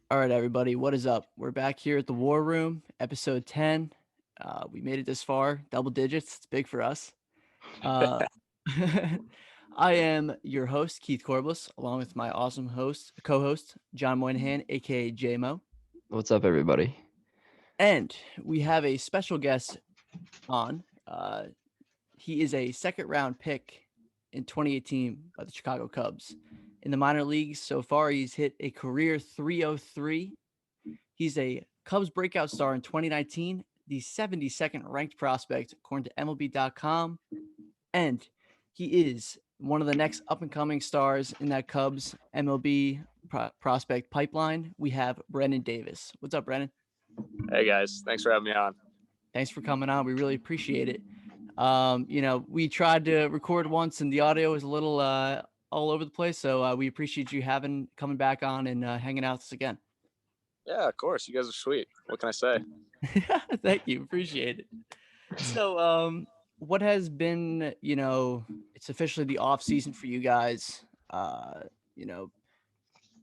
All right, everybody, what is up? We're back here at the War Room, episode 10. We made it this far, double digits. It's big for us. Uh, I am your host, Keith Corbliss, along with my awesome co-host, John Moynihan, aka JMO. What's up, everybody? And we have a special guest on. He is a second round pick in 2018 by the Chicago Cubs. In the minor leagues so far, he's hit a career 303. He's a Cubs breakout star in 2019, the 72nd ranked prospect according to MLB.com, and he is one of the next up and coming stars in that Cubs MLB prospect pipeline. We have Brennen Davis. What's up, Brennen? Hey guys, thanks for having me on. Thanks for coming on. We really appreciate it. We tried to record once and the audio was a little all over the place, so we appreciate you coming back on and hanging out with us again. Yeah, of course. You guys are sweet. What can I say? Thank you. Appreciate it. So, what has been, it's officially the off season for you guys. You know,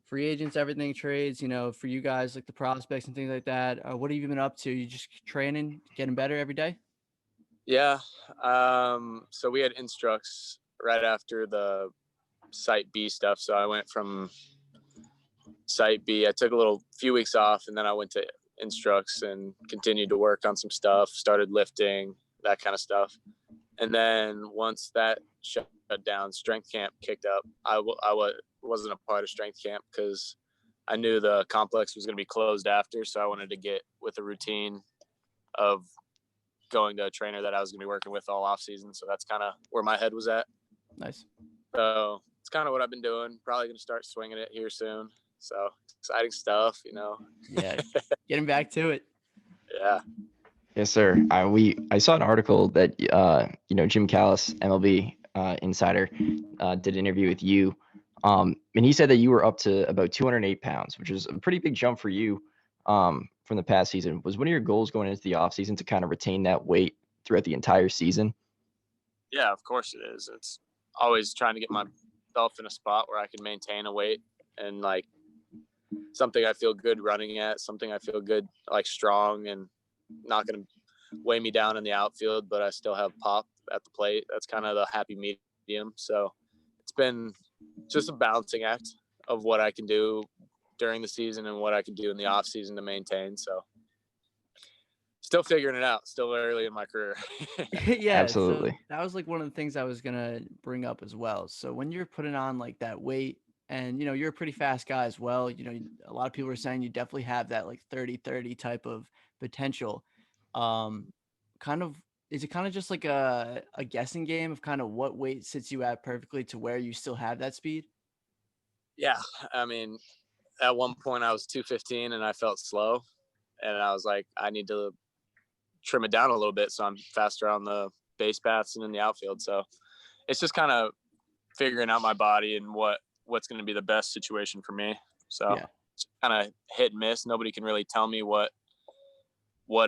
free agents, everything trades, for you guys, like the prospects and things like that. What have you been up to? You just training, getting better every day? Yeah. So we had instructs right after the Site B stuff. So I went from Site B. I took a few weeks off, and then I went to instructs and continued to work on some stuff, started lifting, that kind of stuff. And then once that shut down, strength camp kicked up. I wasn't a part of strength camp because I knew the complex was going to be closed after. So I wanted to get with a routine of going to a trainer that I was going to be working with all off season. So that's kind of where my head was at. Nice. So it's kind of what I've been doing. Probably going to start swinging it here soon. So exciting stuff, Yeah. Getting back to it. Yeah. Yes, sir. I saw an article that Jim Callis, MLB insider, did an interview with you, and he said that you were up to about 208 pounds, which is a pretty big jump for you from the past season. Was one of your goals going into the offseason to kind of retain that weight throughout the entire season? Yeah, of course it is. It's always trying to get myself in a spot where I can maintain a weight and like something I feel good running at, something I feel good, like strong and not going to weigh me down in the outfield, but I still have pop at the plate. That's kind of the happy medium. So it's been just a balancing act of what I can do during the season and what I can do in the off season to maintain. So still figuring it out, still early in my career. Yeah, Absolutely. so that was like one of the things I was gonna bring up as well. So when you're putting on like that weight and you're a pretty fast guy as well, a lot of people are saying you definitely have that like 30-30 type of potential. Um kind of is it kind of just like a guessing game of kind of what weight sits you at perfectly to where you still have that speed? Yeah, I mean, at one point I was 215 and I felt slow, and I was like, I need to trim it down a little bit so I'm faster on the base paths and in the outfield. So it's just kind of figuring out my body and what's going to be the best situation for me. So Yeah. it's kind of hit and miss. Nobody can really tell me what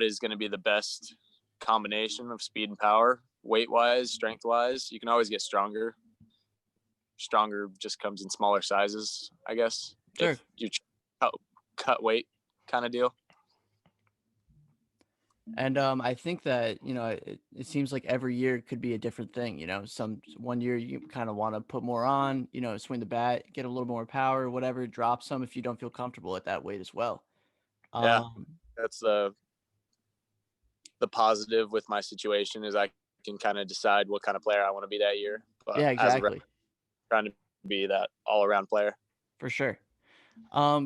is going to be the best combination of speed and power, weight wise, strength wise. You can always get stronger. Stronger just comes in smaller sizes, I guess. Sure. If you cut weight kind of deal. And I think that it seems like every year could be a different thing. Some one year you kind of want to put more on, swing the bat, get a little more power, whatever. Drop some if you don't feel comfortable at that weight as well. Yeah, that's the positive with my situation is I can kind of decide what kind of player I want to be that year. But yeah, exactly. As trying to be that all around player. For sure.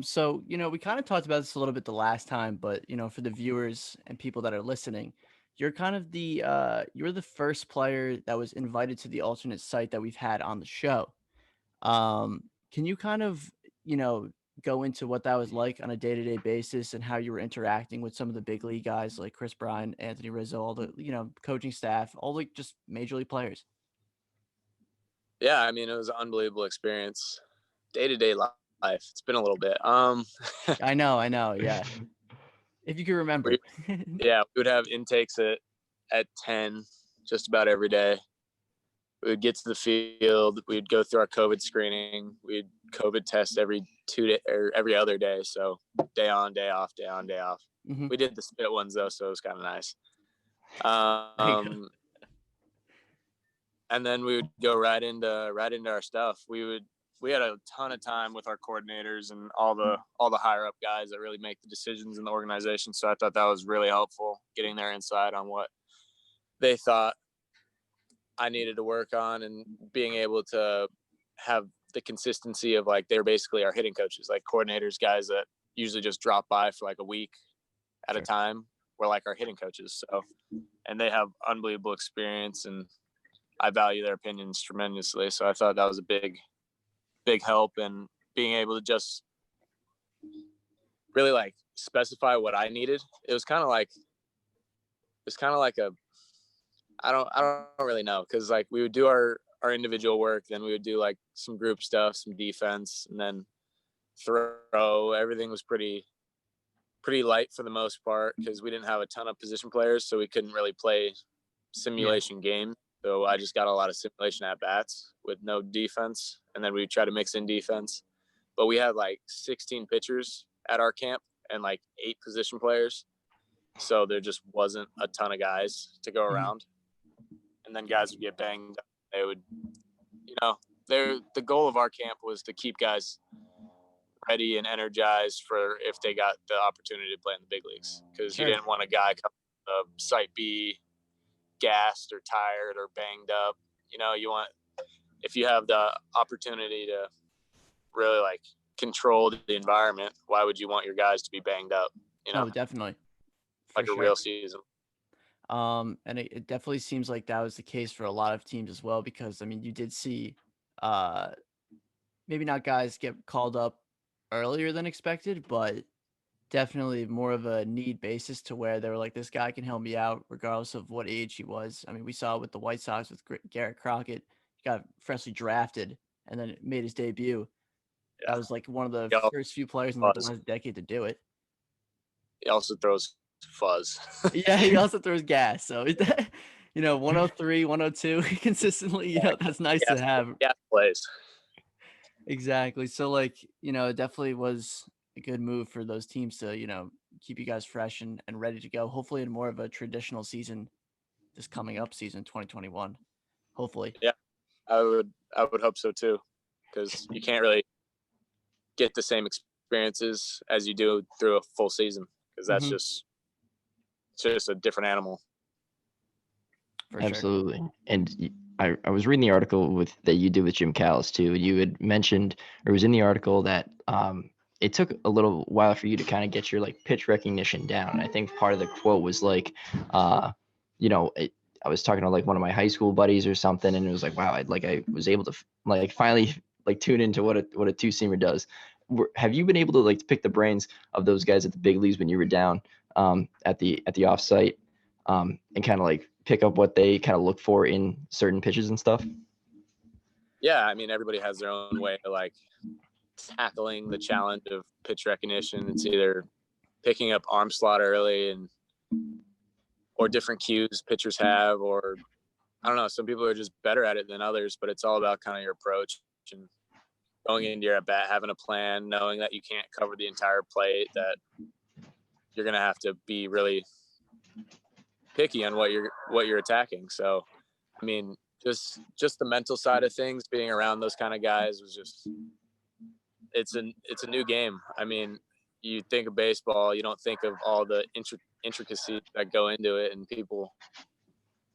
So we kind of talked about this a little bit the last time, but for the viewers and people that are listening, you're kind of you're the first player that was invited to the alternate site that we've had on the show. Can you kind of, go into what that was like on a day-to-day basis and how you were interacting with some of the big league guys like Chris Bryant, Anthony Rizzo, all the, coaching staff, all like just major league players? Yeah, I mean, it was an unbelievable experience. Day-to-day life. It's been a little bit. I know. Yeah. If you can remember. We would have intakes at 10 just about every day. We would get to the field. We'd go through our COVID screening. We'd COVID test every 2 day or every other day. So day on, day off, day on, day off. Mhm. We did the spit ones though, so it was kind of nice. And then we would go right into our stuff. We had a ton of time with our coordinators and all the higher up guys that really make the decisions in the organization. So I thought that was really helpful, getting their insight on what they thought I needed to work on, and being able to have the consistency of, like, they're basically our hitting coaches, like coordinators, guys that usually just drop by for like a week at a time, were like our hitting coaches. So, and they have unbelievable experience, and I value their opinions tremendously. So I thought that was a big help, and being able to just really like specify what I needed. It was kind of like a, I don't really know, because like we would do our individual work, then we would do like some group stuff, some defense, and then throw. Everything was pretty light for the most part, because we didn't have a ton of position players, so we couldn't really play simulation games. So I just got a lot of simulation at bats with no defense, and then we try to mix in defense. But we had like 16 pitchers at our camp and like 8 position players, so there just wasn't a ton of guys to go around. And then guys would get banged. They would, the goal of our camp was to keep guys ready and energized for if they got the opportunity to play in the big leagues, because you didn't want a guy come to Site B gassed or tired or banged up. You want, if you have the opportunity to really like control the environment, why would you want your guys to be banged up? Oh, definitely. Like a real season. And it definitely seems like that was the case for a lot of teams as well, because I mean, you did see maybe not guys get called up earlier than expected, but definitely more of a need basis, to where they were like, this guy can help me out regardless of what age he was. I mean, we saw with the White Sox with Garrett Crockett. He got freshly drafted and then made his debut. That was like one of the first few players in like the last decade to do it. He also throws fuzz. Yeah, he also throws gas. So, 103, 102 consistently, that's nice to have. Yeah, plays. Exactly. So, like, it definitely was a good move for those teams to, keep you guys fresh and ready to go. Hopefully in more of a traditional season this coming up season, 2021. Hopefully. Yeah, I would hope so too, because you can't really get the same experiences as you do through a full season, because that's just a different animal. For Absolutely. Sure. And I was reading the article that you did with Jim Callis too. You had mentioned, or it was in the article, that it took a little while for you to kind of get your like pitch recognition down. I think part of the quote was like, I was talking to like one of my high school buddies or something, and it was like, wow, I was able to like finally like tune into what a two-seamer does. Have you been able to like pick the brains of those guys at the big leagues when you were down at the offsite, and kind of like pick up what they kind of look for in certain pitches and stuff? Yeah, I mean, everybody has their own way of like tackling the challenge of pitch recognition. It's either picking up arm slot early or different cues pitchers have, or I don't know, some people are just better at it than others, but it's all about kind of your approach and going into your at bat, having a plan, knowing that you can't cover the entire plate, that you're going to have to be really picky on what you're attacking. So, I mean, just the mental side of things, being around those kind of guys was just, it's a new game. I mean, you think of baseball, you don't think of all the intricacies that go into it, and people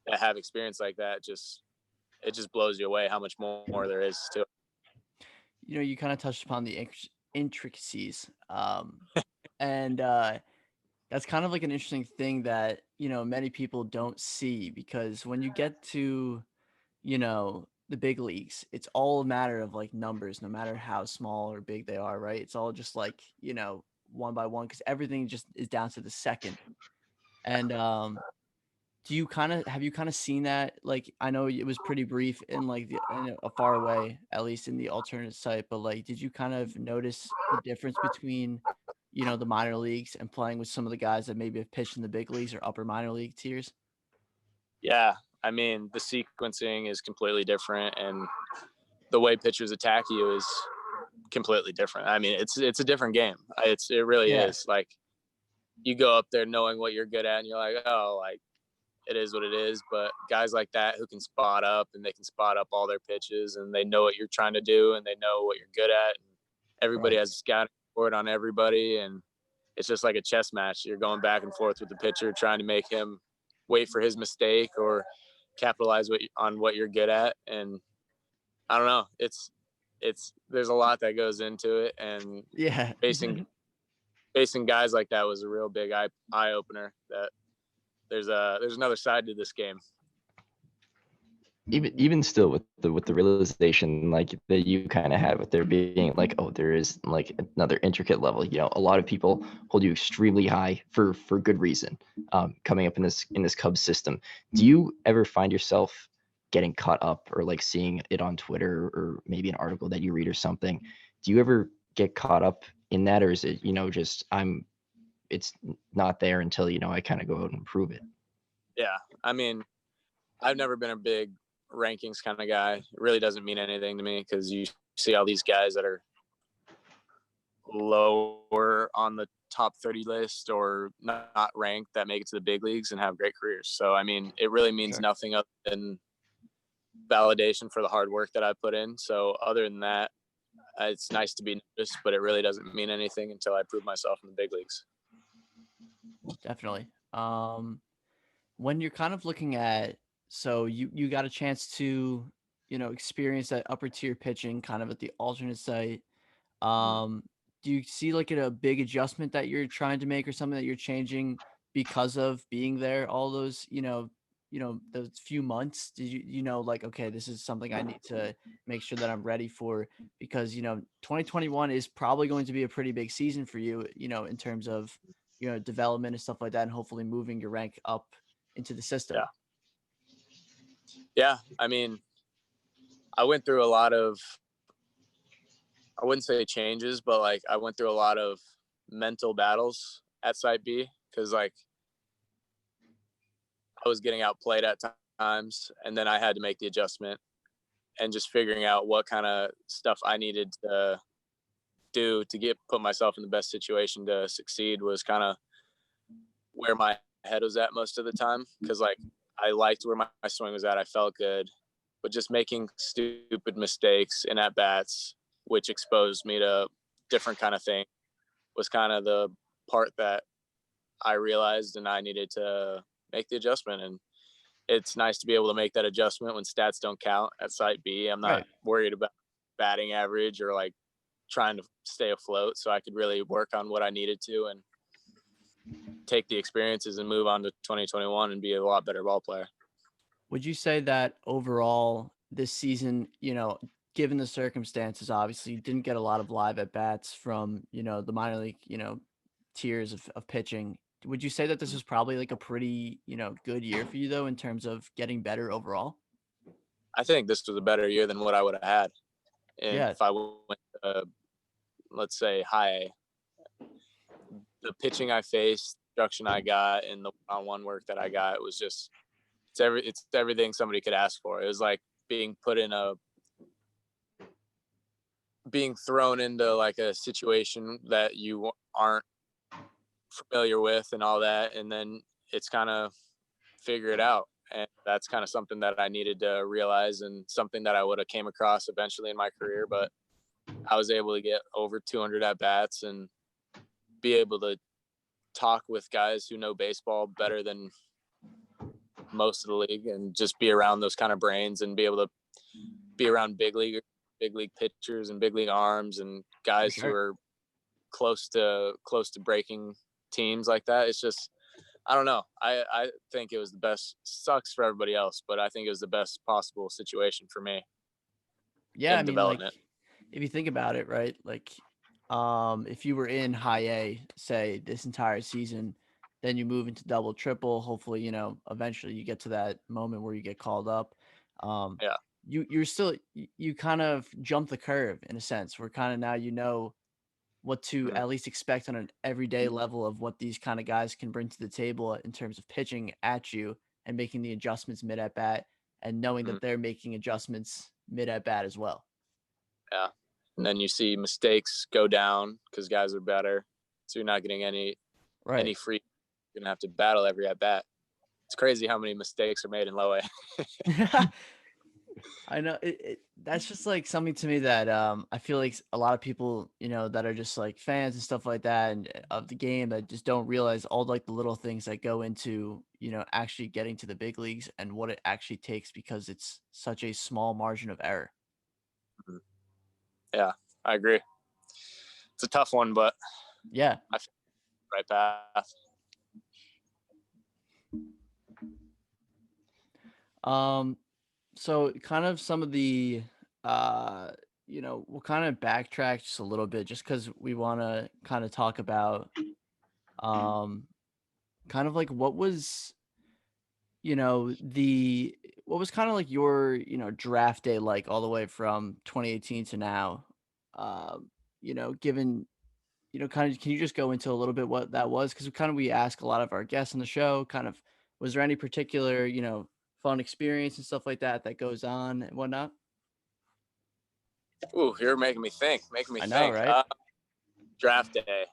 that have experience like that, it just blows you away how much more there is to it. You kind of touched upon the intricacies, and that's kind of like an interesting thing that many people don't see, because when you get to the big leagues, it's all a matter of like numbers, no matter how small or big they are, right? It's all just like one by one, because everything just is down to the second. And have you kind of seen that? Like, I know it was pretty brief in like a far away, at least in the alternate site, but like, did you kind of notice the difference between the minor leagues and playing with some of the guys that maybe have pitched in the big leagues or upper minor league tiers? Yeah, I mean, the sequencing is completely different, and the way pitchers attack you is completely different. I mean, it's a different game. It really Yeah. is. Like, you go up there knowing what you're good at, and you're like, oh, like, it is what it is. But guys like that who can spot up, and they can spot up all their pitches, and they know what you're trying to do, and they know what you're good at. And everybody Right. has a scouting report on everybody, and it's just like a chess match. You're going back and forth with the pitcher, trying to make him wait for his mistake or capitalize on what you're good at. And I don't know. There's a lot that goes into it, and Yeah. facing guys like that was a real big eye opener. That there's another side to this game. Even still with the realization like that you kind of had with there being like, oh, there is like another intricate level. A lot of people hold you extremely high for good reason. Coming up in this Cubs system, do you ever find yourself getting caught up or like seeing it on Twitter or maybe an article that you read or something? Do you ever get caught up in that, or is it just it's not there until I kind of go out and prove it? Yeah, I mean, I've never been a big rankings kind of guy. It really doesn't mean anything to me because you see all these guys that are lower on the top 30 list or not ranked that make it to the big leagues and have great careers. So, I mean, it really means nothing other than validation for the hard work that I put in. So other than that, it's nice to be noticed, but it really doesn't mean anything until I prove myself in the big leagues. Definitely. When you're kind of looking at, so you got a chance to, experience that upper tier pitching kind of at the alternate site. Do you see like a big adjustment that you're trying to make or something that you're changing because of being there all those, those few months? Did you know, like, okay, this is something I need to make sure that I'm ready for because, 2021 is probably going to be a pretty big season for you, in terms of, development and stuff like that, and hopefully moving your rank up into the system. Yeah. I mean, I went through a lot of, I wouldn't say changes, but like I went through a lot of mental battles at Site B because like I was getting outplayed at times, and then I had to make the adjustment and just figuring out what kind of stuff I needed to do to put myself in the best situation to succeed was kind of where my head was at most of the time because like I liked where my swing was at. I felt good, but just making stupid mistakes in at bats, which exposed me to different kind of thing, was kind of the part that I realized and I needed to make the adjustment. And it's nice to be able to make that adjustment when stats don't count at Site B. I'm not worried about batting average or like trying to stay afloat, so I could really work on what I needed to and take the experiences and move on to 2021 and be a lot better ball player. Would you say that overall this season, given the circumstances, obviously you didn't get a lot of live at bats from, the minor league, tiers of pitching. Would you say that this is probably like a pretty, good year for you though, in terms of getting better overall? I think this was a better year than what I would have had. And Yeah. if I went, let's say high A, the pitching I faced, instruction I got, and the one-on-one work that I got was just it's everything somebody could ask for. It was like being thrown into like a situation that you aren't familiar with and all that, and then it's kind of figure it out. And that's kind of something that I needed to realize and something that I would have came across eventually in my career. But I was able to get over 200 at bats and be able to talk with guys who know baseball better than most of the league and just be around those kind of brains and be able to be around big league pitchers and big league arms and guys who are close to breaking teams like that. It's just, I don't know. I think it was the best. Sucks for everybody else, but I think it was the best possible situation for me. Yeah, I mean, like, development. if you think about it, right? Like, if you were in high A, say this entire season, then you move into double, triple. Hopefully, eventually you get to that moment where you get called up. Yeah. You're still you kind of jump the curve in a sense. Where kind of now what to at least expect on an everyday level of what these kind of guys can bring to the table in terms of pitching at you. and making the adjustments mid at bat and knowing that they're making adjustments mid at bat as well. Yeah. And then you see mistakes go down because guys are better. So you're not getting any free. You're going to have to battle every at bat. It's crazy how many mistakes are made in low A. I know that's just like something to me that I feel like a lot of people, that are just like fans and stuff like that and of the game that just don't realize all like the little things that go into, actually getting to the big leagues and what it actually takes because it's such a small margin of error. Yeah, I agree. It's a tough one, but yeah, I feel right path. So kind of some of the, we'll kind of backtrack just a little bit just because we want to kind of talk about, kind of like what was, what was kind of like your, draft day like all the way from 2018 to now, given, kind of, can you just go into a little bit what that was? Because we ask a lot of our guests on the show, kind of, was there any particular, fun experience and stuff like that that goes on and whatnot? Ooh, you're making me think. I know, right? Draft day.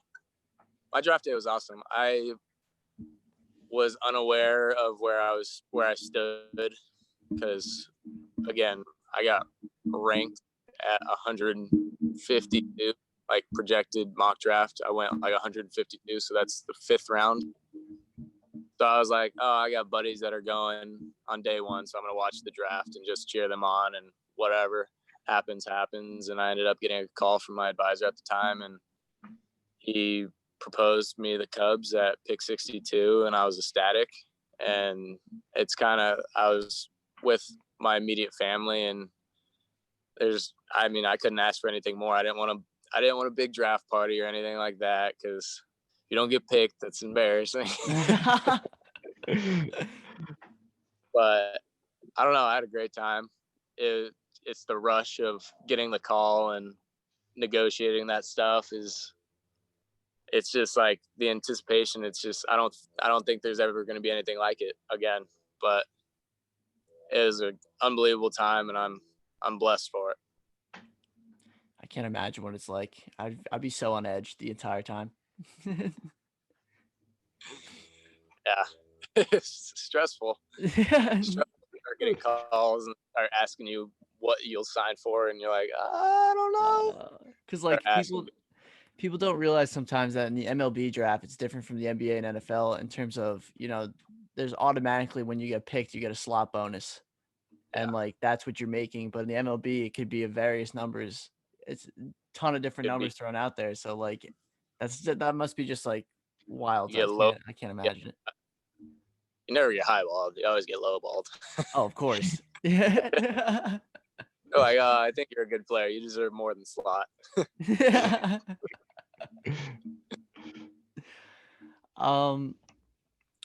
My draft day was awesome. I was unaware of where I stood because, again, I got ranked at 152, like projected mock draft. I went like 152, so that's the 5th round. So I was like, oh, I got buddies that are going on day one, so I'm going to watch the draft and just cheer them on, and whatever happens. And I ended up getting a call from my advisor at the time, and he proposed me the Cubs at pick 62, and I was ecstatic. And it's I was with my immediate family, and I couldn't ask for anything more. I didn't want a big draft party or anything like that, because you don't get picked, that's embarrassing. But I don't know, I had a great time. It's the rush of getting the call and negotiating that stuff it's just like the anticipation. It's just I don't think there's ever going to be anything like it again. But it was an unbelievable time, and I'm blessed for it. I can't imagine what it's like. I'd be so on edge the entire time. Yeah. It's stressful. Start getting calls and start asking you what you'll sign for, and you're like, I don't know. Because like people don't realize sometimes that in the MLB draft, it's different from the NBA and NFL in terms of, there's automatically when you get picked, you get a slot bonus. And like that's what you're making. But in the MLB, it could be of various numbers. It's a ton of different numbers thrown out there. So like that must be just like wild. I can't imagine it. You never get highballed. You always get lowballed. Oh, of course. Yeah. Like, I think you're a good player. You deserve more than slot.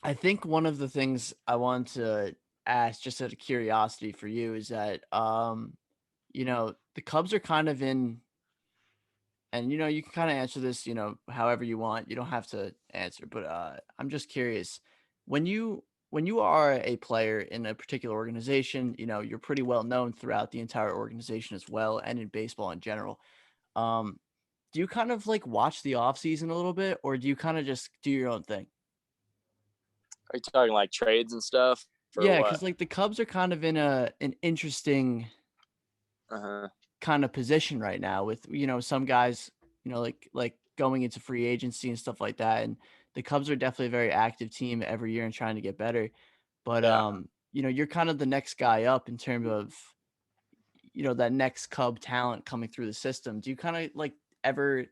I think one of the things I want to ask, just out of curiosity for you, is that the Cubs are kind of in, and you can kind of answer this, however you want. You don't have to answer, but I'm just curious. When you are a player in a particular organization, you're pretty well known throughout the entire organization as well, and in baseball in general. Do you kind of like watch the off season a little bit, or do you kind of just do your own thing? Are you talking like trades and stuff? Yeah, because like the Cubs are kind of in an interesting kind of position right now with some guys like going into free agency and stuff like that, and the Cubs are definitely a very active team every year and trying to get better. But you're kind of the next guy up in terms of that next Cub talent coming through the system. Do you kind of like ever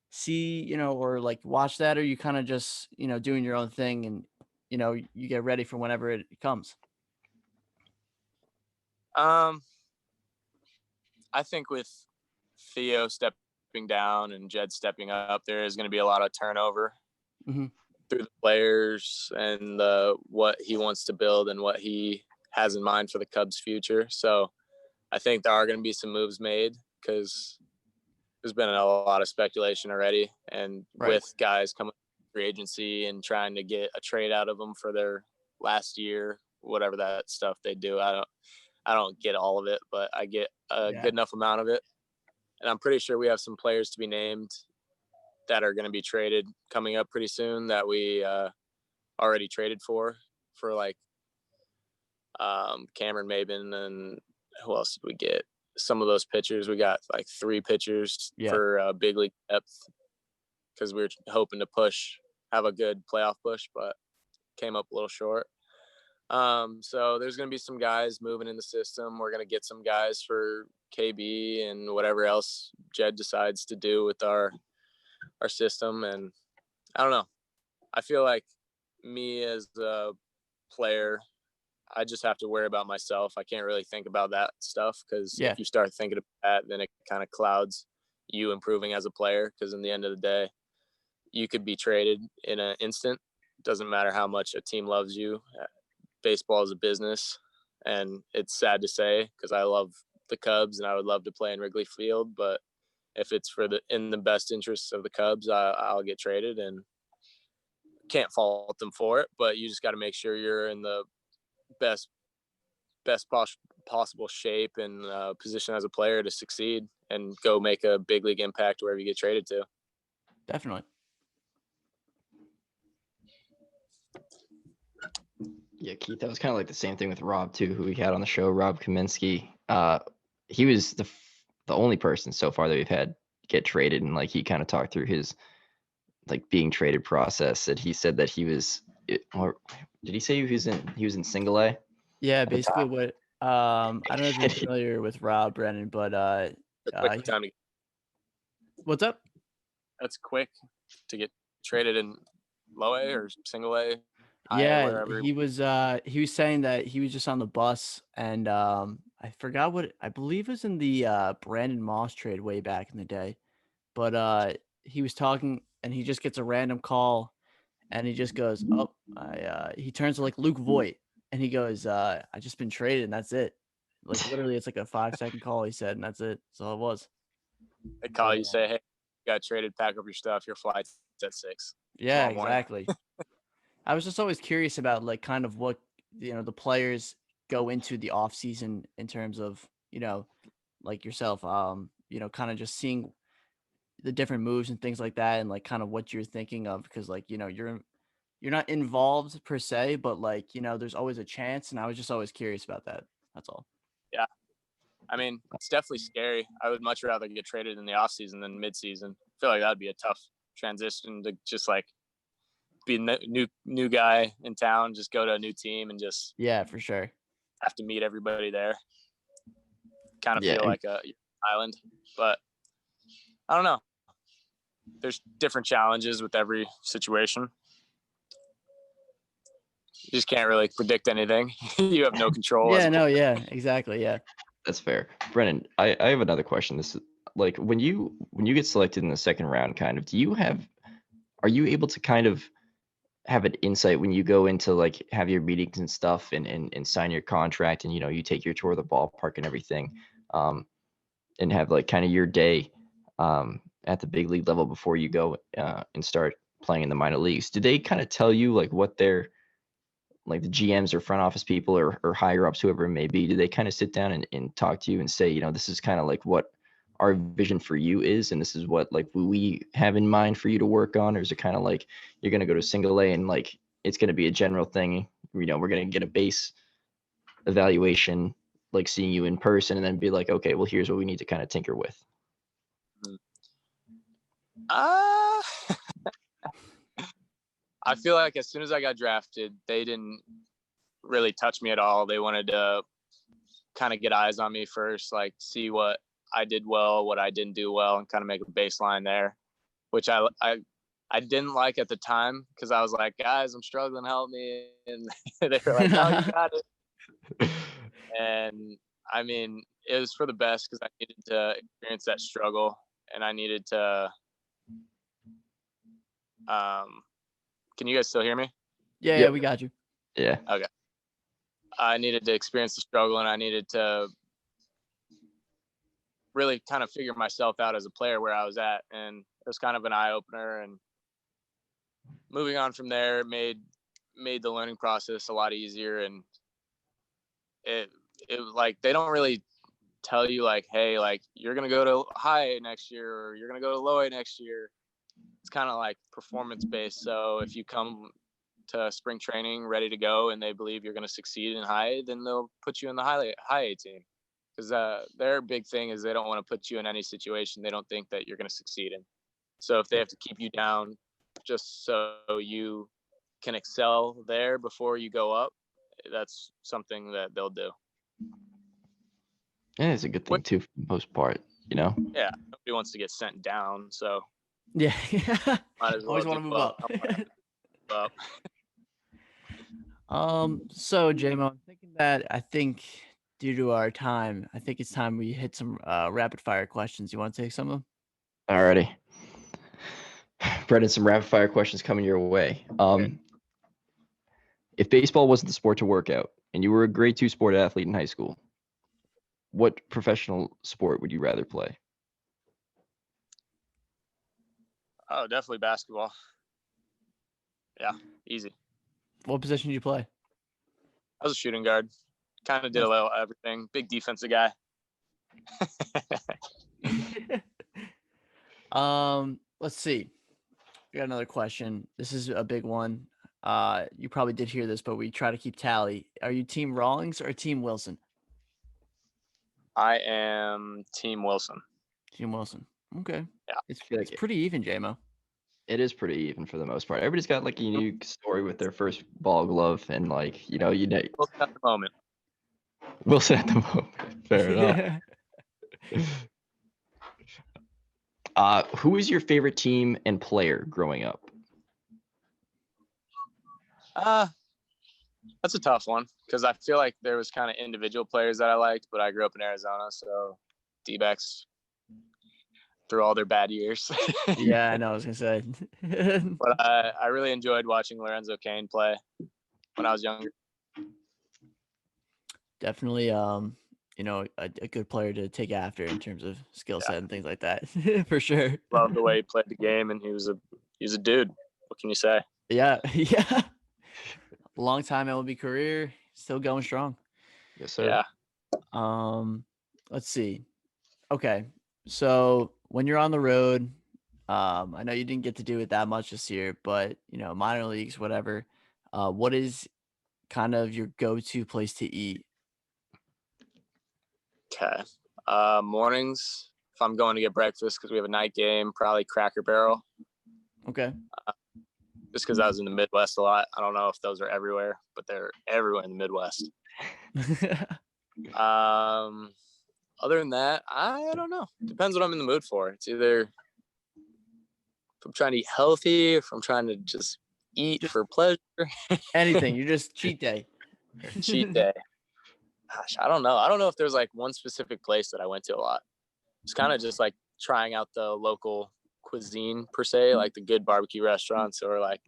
see or like watch that, or you kind of just doing your own thing and you get ready for whenever it comes? I think with Theo stepping down and Jed stepping up, there is going to be a lot of turnover through the players and what he wants to build and what he has in mind for the Cubs' future. So I think there are going to be some moves made, because there's been a lot of speculation already, and with guys coming free agency and trying to get a trade out of them for their last year whatever that stuff they do. I don't get all of it, but I get a Yeah. good enough amount of it. And I'm pretty sure we have some players to be named that are going to be traded coming up pretty soon that we already traded for like Cameron Maben, and who else did we get? Some of those pitchers. We got like 3 pitchers for big league depth because we were hoping to have a good playoff push, but came up a little short. So there's going to be some guys moving in the system. We're going to get some guys for KB and whatever else Jed decides to do with our system. And I don't know. I feel like me as a player, I just have to worry about myself. I can't really think about that stuff because if you start thinking about that, then it kind of clouds you improving as a player. Because in the end of the day, you could be traded in an instant. It doesn't matter how much a team loves you. Baseball is a business, and it's sad to say because I love the Cubs and I would love to play in Wrigley Field, but if it's in the best interests of the Cubs, I'll get traded, and can't fault them for it. But you just got to make sure you're in the best possible shape and position as a player to succeed and go make a big league impact wherever you get traded to. Definitely. Yeah, Keith, that was kind of like the same thing with Rob too, who we had on the show, Rob Kaminsky. He was the only person so far that we've had get traded, and like he kind of talked through his like being traded process. And he said that or did he say he was in single A? Yeah, basically what I don't know if you're familiar with Rob Brennan, but Quick time to, what's up? That's quick to get traded in low A or single A. Yeah, he was saying that he was just on the bus, and I forgot what I believe was in the Brandon Moss trade way back in the day. But he was talking and he just gets a random call and he just goes, "Oh, he turns to like Luke Voigt and he goes, I just been traded and that's it." Like literally it's like a 5-second call, he said, and that's it. That's all it was. They call you, say, "Hey, you got traded, pack up your stuff, your flight's at 6. Yeah, exactly. I was just always curious about like kind of what the players go into the off season in terms of, like yourself, kind of just seeing the different moves and things like that and like kind of what you're thinking of because like, you're not involved per se, but like, there's always a chance. And I was just always curious about that. That's all. Yeah. I mean, it's definitely scary. I would much rather get traded in the off season than mid season. I feel like that would be a tough transition to just like be a new guy in town, just go to a new team and just for sure have to meet everybody there. Kind of feel like a island, but I don't know. There's different challenges with every situation. You just can't really predict anything. You have no control. Yeah, exactly. Yeah. That's fair. Brennan, I have another question. This is like when you get selected in the second round, kind of, are you able to kind of have an insight when you go into like have your meetings and stuff and sign your contract and you take your tour of the ballpark and everything, and have like kind of your day at the big league level before you go and start playing in the minor leagues? Do they kind of tell you like what they're like the GMs or front office people or higher ups, whoever it may be? Do they kind of sit down and talk to you and say, this is kind of like what our vision for you is, and this is what like we have in mind for you to work on? Or is it kind of like you're going to go to single A and like it's going to be a general thing, we're going to get a base evaluation, like seeing you in person, and then be like, okay, well, here's what we need to kind of tinker with? I feel like as soon as I got drafted, they didn't really touch me at all. They wanted to kind of get eyes on me first, like see what I did well, what I didn't do well, and kind of make a baseline there, which I didn't like at the time because I was like, guys, I'm struggling, help me. And they were like, no, you got it. And I mean, it was for the best because I needed to experience that struggle, and I needed to can you guys still hear me? Yeah, we got you. Yeah. Okay. I needed to experience the struggle, and I needed to really kind of figure myself out as a player where I was at. And it was kind of an eye opener, and moving on from there made the learning process a lot easier. And it like they don't really tell you like, hey, like you're gonna go to high A next year or you're gonna go to low A next year. It's kind of like performance based. So if you come to spring training ready to go and they believe you're going to succeed in high A, then they'll put you in the high A team. Because their big thing is they don't want to put you in any situation they don't think that you're going to succeed in. So if they have to keep you down just so you can excel there before you go up, that's something that they'll do. Yeah, it's a good thing too for the most part, you know? Yeah, nobody wants to get sent down, so Yeah. might as well Always want to do move up. up. So JMO, I'm thinking that I think due to our time, I think it's time we hit some rapid fire questions. You want to take some of them? Alrighty. Brendan, some rapid fire questions coming your way. If baseball wasn't the sport to work out and you were a grade 2 sport athlete in high school, what professional sport would you rather play? Oh, definitely basketball. Yeah, easy. What position do you play? I was a shooting guard. Kind of did a little everything. Big defensive guy. Let's see. We got another question. This is a big one. You probably did hear this, but we try to keep tally. Are you Team Rawlings or Team Wilson? I am Team Wilson. Team Wilson. Okay. Yeah. It's pretty even, JMO. It is pretty even for the most part. Everybody's got like a unique story with their first ball glove, and like you know, Wilson at the moment. Wilson at the moment. Fair enough. Who is your favorite team and player growing up? That's a tough one because I feel like there was kind of individual players that I liked, but I grew up in Arizona, so D-backs through all their bad years. Yeah, I know. I was gonna say. But I really enjoyed watching Lorenzo Cain play when I was younger. Definitely, you know, a good player to take after in terms of skill set and things like that, for sure. Love the way he played the game, and he was a dude. What can you say? Yeah, yeah. Long time MLB career, still going strong. Yes, sir. Yeah. Let's see. Okay, so when you're on the road, I know you didn't get to do it that much this year, but you know, minor leagues, whatever. What is kind of your go-to place to eat? Okay. Mornings, if I'm going to get breakfast because we have a night game, probably Cracker Barrel. Okay. Just because I was in the Midwest a lot. I don't know if those are everywhere, but they're everywhere in the Midwest. Other than that, I don't know. Depends what I'm in the mood for. It's either if I'm trying to eat healthy, if I'm trying to just eat for pleasure. Anything. You're just cheat day. Cheat day. Gosh, I don't know. I don't know if there's like one specific place that I went to a lot. It's kind of just like trying out the local cuisine per se, like the good barbecue restaurants or like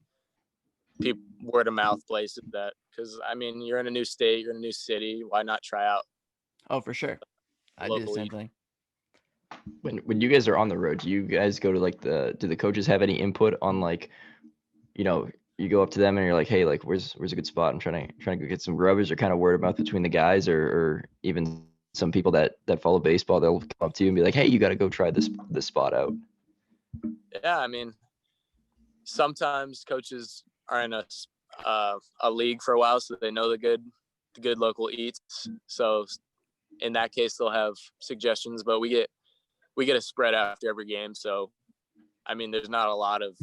people word of mouth places that, because I mean, you're in a new state, you're in a new city. Why not try out? Oh, for sure. I do the same thing. When you guys are on the road, do you guys go to like do the coaches have any input on like, you know, you go up to them and you're like, hey, like where's a good spot? I'm trying to go get some grub. Is there kind of word of mouth between the guys or even some people that follow baseball, they'll come up to you and be like, hey, you got to go try this spot out. Yeah, I mean, sometimes coaches are in a league for a while, so they know the good local eats. So in that case, they'll have suggestions, but we get a spread after every game. So, I mean, there's not a lot of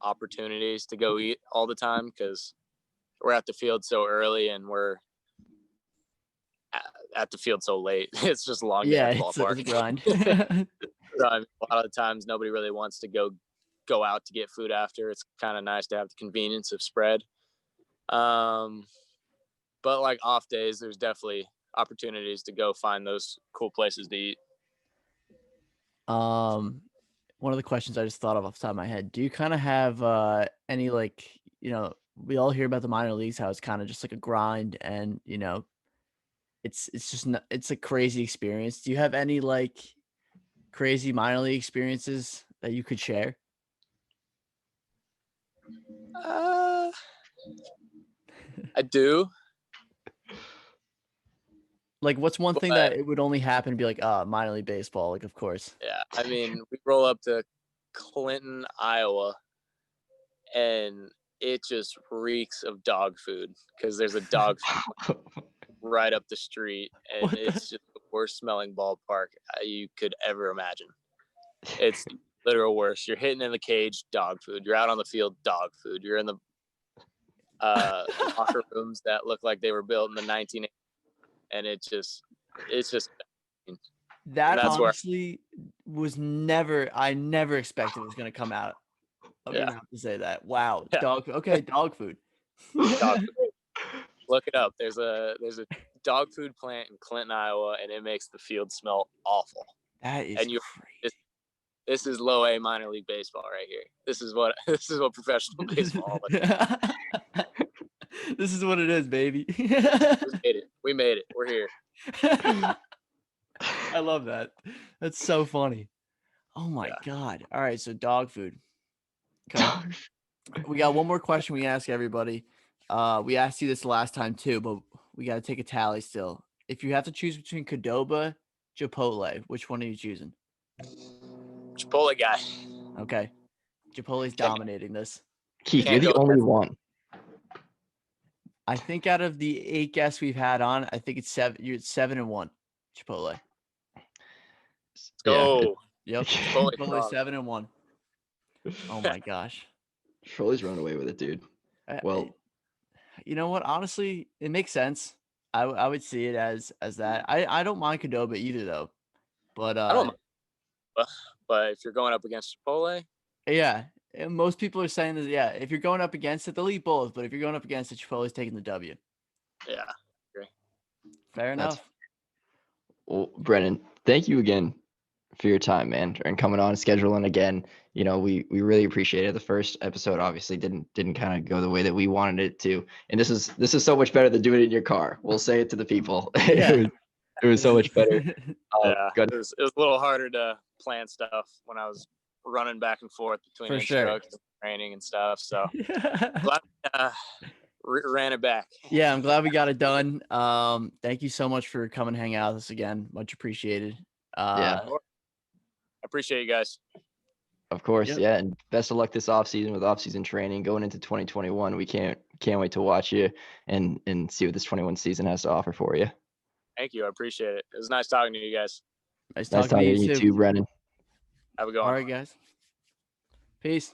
opportunities to go eat all the time because we're at the field so early and we're at the field so late. It's just a long day at the ballpark. It's a grind. So, I mean, a lot of the times nobody really wants to go out to get food after. It's kind of nice to have the convenience of spread. But like off days, there's definitely opportunities to go find those cool places to eat. One of the questions I just thought of off the top of my head, do you kind of have any like, you know, we all hear about the minor leagues, how it's kind of just like a grind and, you know, it's just not, it's a crazy experience. Do you have any like crazy minor league experiences that you could share? I do. Like, what's one thing But that it would only happen to be like, minor league baseball? Like, of course. yeah, I mean, we roll up to Clinton, Iowa, and it just reeks of dog food because there's a dog food right up the street, and What the? it's just the worst smelling ballpark you could ever imagine. It's literal worst. You're hitting in the cage, dog food. You're out on the field, dog food. You're in the locker rooms that look like they were built in the 1980s, and it's just That that's where honestly was never. I never expected it was gonna come out of your yeah, mouth to say that. Wow, yeah, dog. Okay, dog food. dog food. Look it up. There's a dog food plant in Clinton, Iowa, and it makes the field smell awful. That is And crazy. this is low A minor league baseball right here. This is what professional baseball. This is what it is, baby. We made it. We made it. We're here. I love that. That's so funny. Oh my Yeah. god. All right, so dog food. Okay. We got one more question we ask everybody. We asked you this last time too, but we got to take a tally still. If you have to choose between Qdoba, Chipotle, which one are you choosing? Chipotle guy. Okay. Chipotle's dominating this. Keith, you're Can't the go only against- one. I think out of the 8 guests we've had on, I think it's 7. You're at 7-1. Chipotle. Let's go. Yep. Chipotle Chipotle strong. 7-1. Oh my gosh. Chipotle's running away with it, dude. Well, you know what? Honestly, it makes sense. I would see it as that. I don't mind Qdoba either though. But I don't mind. But if you're going up against Chipotle, yeah, and most people are saying that. Yeah, if you're going up against it, they'll eat both. But if you're going up against it, Chipotle's taking the W. yeah. Fair That's- enough. well, Brennan, thank you again for your time, man, and coming on, scheduling again. You know, we really appreciate it. The first episode obviously didn't kind of go the way that we wanted it to, and this is so much better than doing it in your car. We'll say it to the people. Yeah. It was so much better. Yeah. Good. It was a little harder to plan stuff when I was running back and forth between For sure. instructs and training and stuff. So glad ran it back. Yeah, I'm glad we got it done. Thank you so much for coming hang out with us again. Much appreciated. Yeah. I appreciate you guys. Of course, Yep. yeah, and best of luck this offseason with offseason training going into 2021. We can't wait to watch you and see what this 21 season has to offer for you. Thank you. I appreciate it. It was nice talking to you guys. Nice Nice talking to talking to you too, Brennan. Have a good All one. right, guys. Peace.